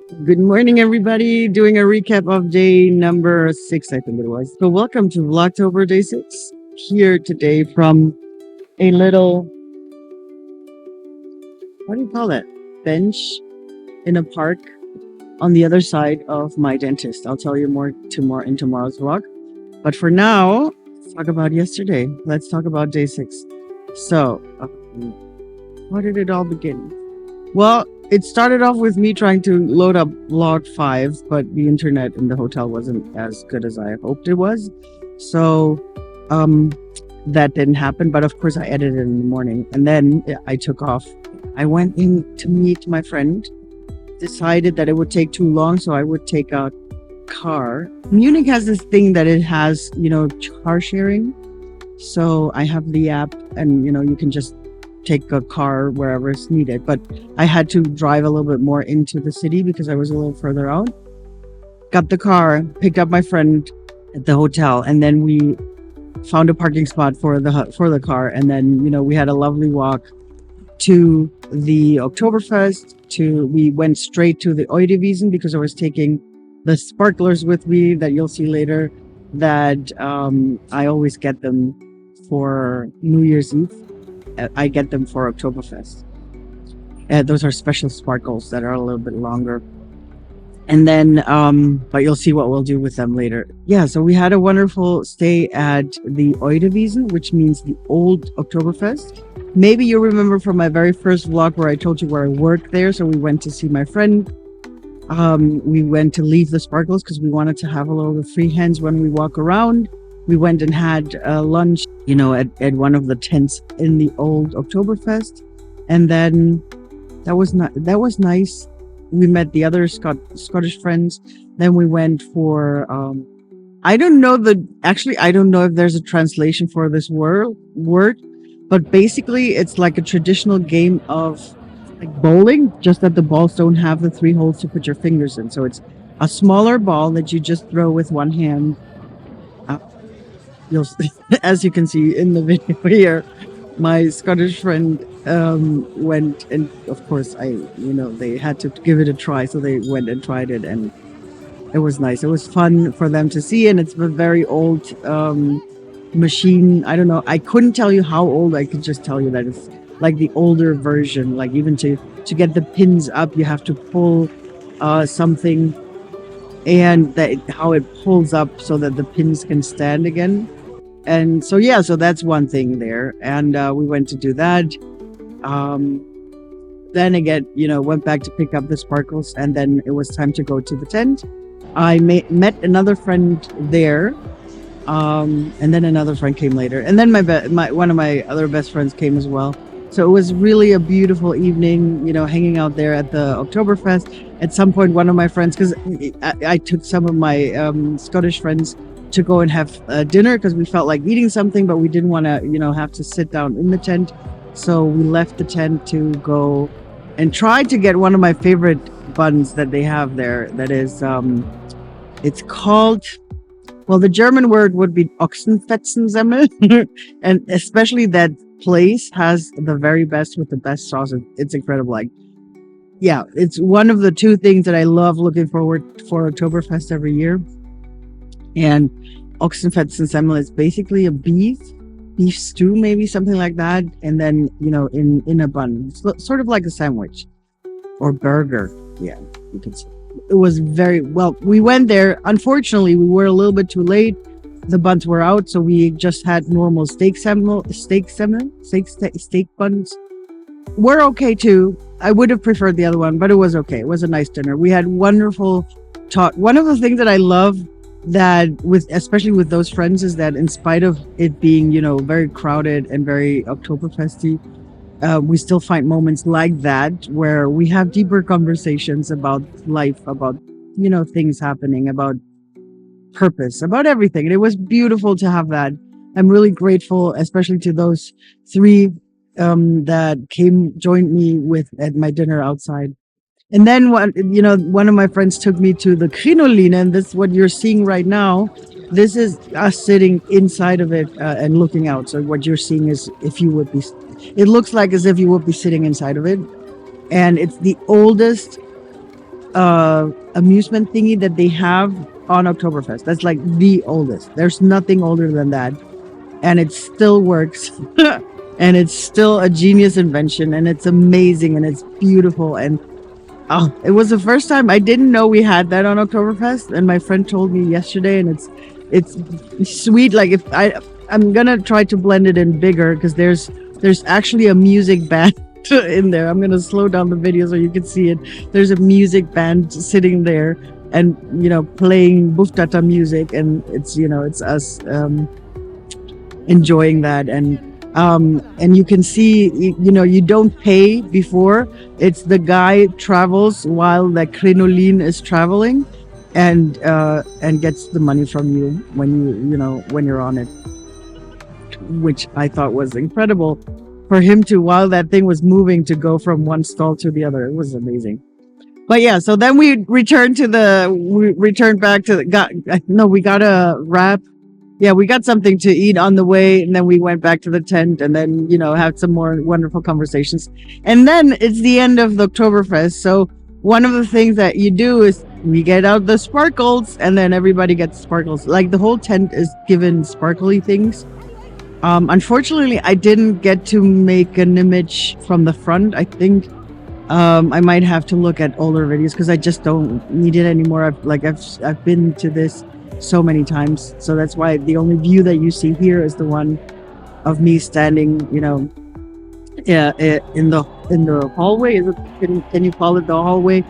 Good morning, everybody. Doing a recap of day number 6, I think it was. So welcome to Vlogtober day 6. Here today from a little, what do you call that? Bench in a park on the other side of my dentist. I'll tell you more in tomorrow's vlog. But for now, let's talk about yesterday. Let's talk about day 6. So, how did it all begin? Well, it started off with me trying to load up Vlog 5, but the internet in the hotel wasn't as good as I hoped it was. So that didn't happen. But of course, I edited in the morning. And then I took off. I went in to meet my friend. Decided that it would take too long, so I would take a car. Munich has this thing that it has, car sharing. So I have the app and, you can just take a car wherever it's needed. But I had to drive a little bit more into the city because I was a little further out. Got the car, picked up my friend at the hotel, and then we found a parking spot for the car. And then, we had a lovely walk to the Oktoberfest. We went straight to the Oide Wiesn because I was taking the sparklers with me that you'll see later, that I always get them for New Year's Eve. I get them for Oktoberfest. Those are special sparkles that are a little bit longer. And then, but you'll see what we'll do with them later. Yeah, so we had a wonderful stay at the Oide Wiesn, which means the old Oktoberfest. Maybe you remember from my very first vlog where I told you where I worked there. So we went to see my friend. We went to leave the sparkles because we wanted to have a little bit of free hands when we walk around. We went and had lunch, at one of the tents in the old Oktoberfest. And then that was nice. We met the other Scottish friends. Then we went for, I don't know if there's a translation for this word, but basically it's like a traditional game of like bowling, just that the balls don't have the 3 holes to put your fingers in. So it's a smaller ball that you just throw with one hand. As you can see in the video here, my Scottish friend went, and of course they had to give it a try, so they went and tried it, and it was nice. It was fun for them to see, and it's a very old machine. I don't know, I couldn't tell you how old. I could just tell you that it's like the older version. Like even to get the pins up, you have to pull something, and how it pulls up so that the pins can stand again. And so that's one thing there. And we went to do that. Then again, went back to pick up the sparkles, and then it was time to go to the tent. I met another friend there, and then another friend came later, and then one of my other best friends came as well. So it was really a beautiful evening, hanging out there at the Oktoberfest. At some point, one of my friends, because I took some of my Scottish friends to go and have dinner because we felt like eating something, but we didn't want to, have to sit down in the tent. So we left the tent to go and try to get one of my favorite buns that they have there. That is, it's called, well, the German word would be Ochsenfetzensemmel. And especially that place has the very best with the best sauce. It's incredible. Like, yeah, it's one of the 2 things that I love looking forward for Oktoberfest every year. And Ochsenfetzensemmel is basically a beef stew, maybe something like that. And then, in a bun, sort of like a sandwich or burger. Yeah, you can see. It was very well. We went there. Unfortunately, we were a little bit too late. The buns were out, so we just had normal steak buns. Were okay too. I would have preferred the other one, but it was okay. It was a nice dinner. We had wonderful talk. One of the things that I love especially with those friends, is that in spite of it being, very crowded and very Oktoberfesty, we still find moments like that where we have deeper conversations about life, about, things happening, about purpose, about everything. And it was beautiful to have that. I'm really grateful, especially to those 3 that joined me at my dinner outside. And then one of my friends took me to the Krinoline, and this, what you're seeing right now, this is us sitting inside of it and looking out. So what you're seeing is it looks like as if you would be sitting inside of it. And it's the oldest amusement thingy that they have on Oktoberfest. That's like the oldest. There's nothing older than that. And it still works. And it's still a genius invention, and it's amazing, and it's beautiful. And oh, it was the first time. I didn't know we had that on Oktoberfest, and my friend told me yesterday, and it's sweet. Like if I'm gonna try to blend it in bigger, because there's actually a music band in there. I'm gonna slow down the video so you can see it. There's a music band sitting there, and playing buftata music, and it's us enjoying that. And you can see, you don't pay before. It's the guy travels while the crinoline is traveling, and gets the money from you when you're on it, which I thought was incredible for him to, while that thing was moving, to go from one stall to the other. It was amazing. But yeah, so then we returned back to we got a wrap. Yeah, we got something to eat on the way, and then we went back to the tent, and then, had some more wonderful conversations. And then it's the end of the Oktoberfest. So one of the things that you do is we get out the sparkles, and then everybody gets sparkles. Like the whole tent is given sparkly things. Unfortunately, I didn't get to make an image from the front. I think I might have to look at older videos, because I just don't need it anymore. I've been to this so many times, so that's why the only view that you see here is the one of me standing, in the hallway. Can you call it the hallway,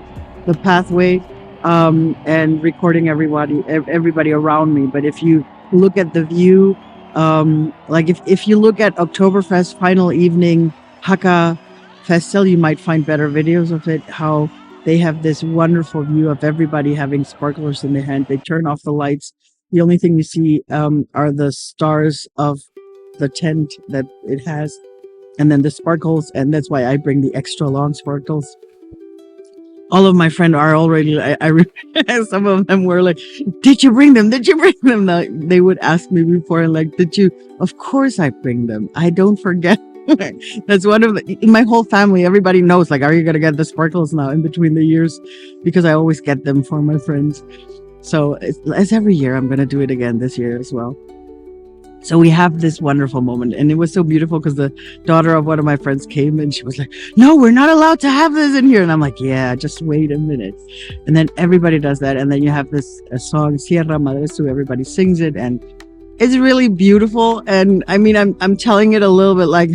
the pathway, and recording everybody around me. But if you look at the view, if you look at Oktoberfest final evening Hacker Festzelt, you might find better videos of it. How they have this wonderful view of everybody having sparklers in their hand. They turn off the lights. The only thing you see are the stars of the tent that it has, and then the sparkles. And that's why I bring the extra long sparkles. All of my friends are already, some of them were like, did you bring them? Did you bring them? Now, they would ask me before, like, did you? Of course I bring them. I don't forget. That's one of in my whole family, everybody knows, like, are you going to get the sparkles now in between the years? Because I always get them for my friends. So as every year, I'm going to do it again this year as well. So we have this wonderful moment, and it was so beautiful because the daughter of one of my friends came, and she was like, no, we're not allowed to have this in here. And I'm like, yeah, just wait a minute. And then everybody does that. And then you have this song, Sierra Madre, so everybody sings it, and it's really beautiful. And I mean, I'm telling it a little bit like,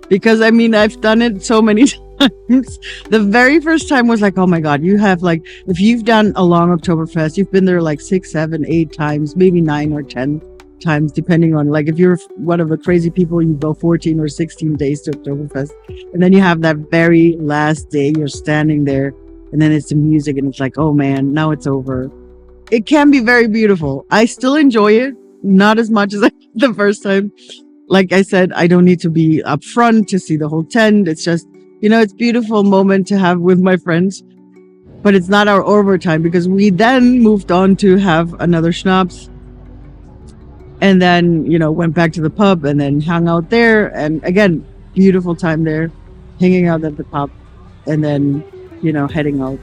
because I mean, I've done it so many times. The very first time was like, oh my God, you have, like, if you've done a long Oktoberfest, you've been there like 6, 7, 8 times, maybe 9 or 10 times, depending on, like, if you're one of the crazy people, you go 14 or 16 days to Oktoberfest. And then you have that very last day, you're standing there, and then it's the music, and it's like, oh man, now it's over. It can be very beautiful. I still enjoy it. Not as much as I did the first time. Like I said, I don't need to be up front to see the whole tent. It's just, it's a beautiful moment to have with my friends. But it's not our overtime, because we then moved on to have another schnapps. And then, went back to the pub and then hung out there. And again, beautiful time there, hanging out at the pub, and then, heading out.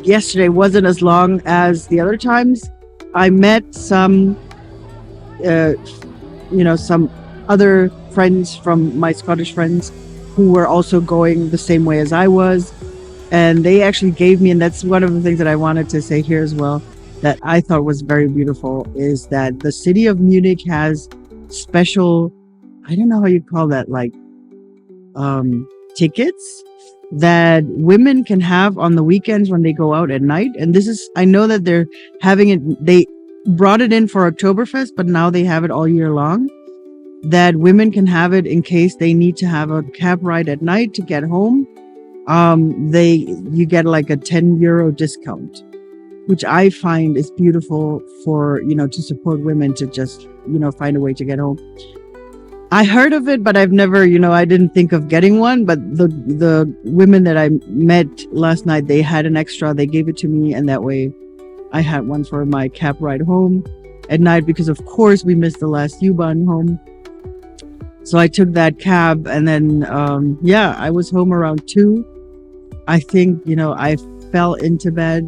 Yesterday wasn't as long as the other times. I met some other friends from my Scottish friends who were also going the same way as I was. And they actually gave me, and that's one of the things that I wanted to say here as well, that I thought was very beautiful, is that the city of Munich has special, I don't know how you call that, like tickets that women can have on the weekends when they go out at night. And this is, I know that they're having it, they brought it in for Oktoberfest, but now they have it all year long, that women can have it in case they need to have a cab ride at night to get home. You get like a 10 euro discount, which I find is beautiful for, to support women to just, find a way to get home. I heard of it, but I've never, I didn't think of getting one. But the women that I met last night, they had an extra. They gave it to me, and that way I had one for my cab ride home at night, because of course we missed the last U-Bahn home. So I took that cab, and then, I was home around 2. I think, I fell into bed.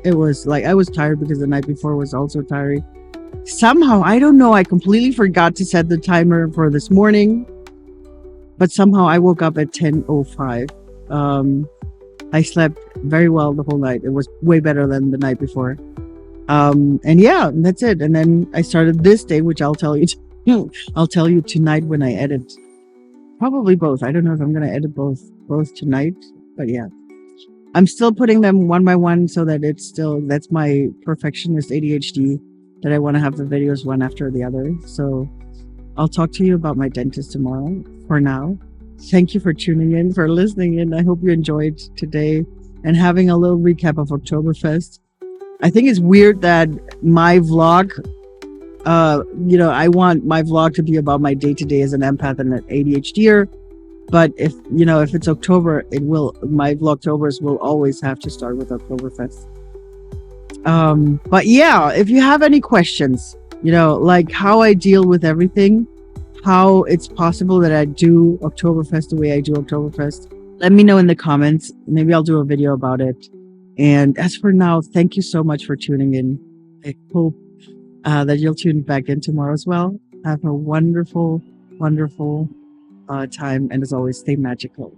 It was like I was tired because the night before was also tiring. Somehow, I don't know, I completely forgot to set the timer for this morning, but somehow I woke up at 10:05. I slept very well the whole night. It was way better than the night before. And yeah, that's it. And then I started this day, which I'll tell you I'll tell you tonight when I edit. Probably both. I don't know if I'm gonna edit both tonight, but yeah. I'm still putting them one by one so that that's my perfectionist ADHD, that I want to have the videos one after the other. So I'll talk to you about my dentist tomorrow. For now, thank you for tuning in, for listening in. I hope you enjoyed today and having a little recap of Oktoberfest. I think it's weird that my vlog, I want my vlog to be about my day-to-day as an empath and an ADHDer. But if it's October, my Vlogtobers will always have to start with Oktoberfest. But yeah, if you have any questions, like how I deal with everything, how it's possible that I do Oktoberfest the way I do Oktoberfest, let me know in the comments. Maybe I'll do a video about it. And as for now, thank you so much for tuning in. I hope that you'll tune back in tomorrow as well. Have a wonderful, wonderful time. And as always, stay magical.